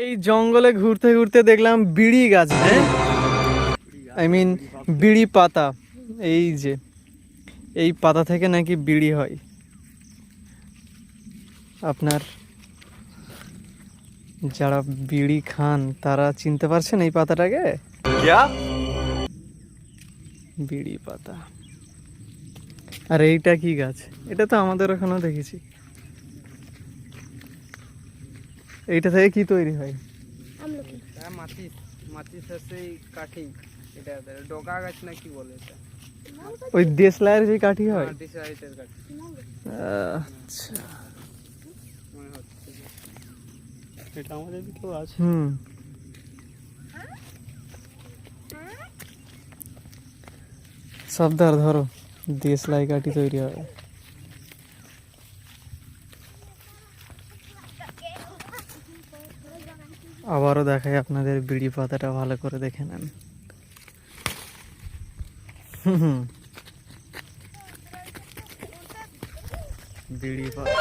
এই জঙ্গলে ঘুরতে ঘুরতে দেখলাম বিড়ি গাছ, আই মিন বিড়ি পাতা। এই যে এই পাতা থেকে নাকি বিড়ি হয়। আপনার যারা বিড়ি খান তারা চিনতে পারছেন এই পাতাটাকে? বিড়ি পাতা। আর এইটা কি গাছ? এটা তো আমাদের ওখানেও দেখেছি। এইটা থেকে কি তৈরি হয়? ডগা গাছ না কি বলে এটা? ওই দেশলাইয়ের যে কাঠি হয়। আচ্ছা, মনে হচ্ছে এটা আমাদের দিকেও আছে। সর্দার ধরো, দেশলাই কাঠি তৈরি হয়। আবারও দেখাই আপনাদের বিড়ি পাতাটা, ভালো করে দেখে নেন। বিড়ি পাতা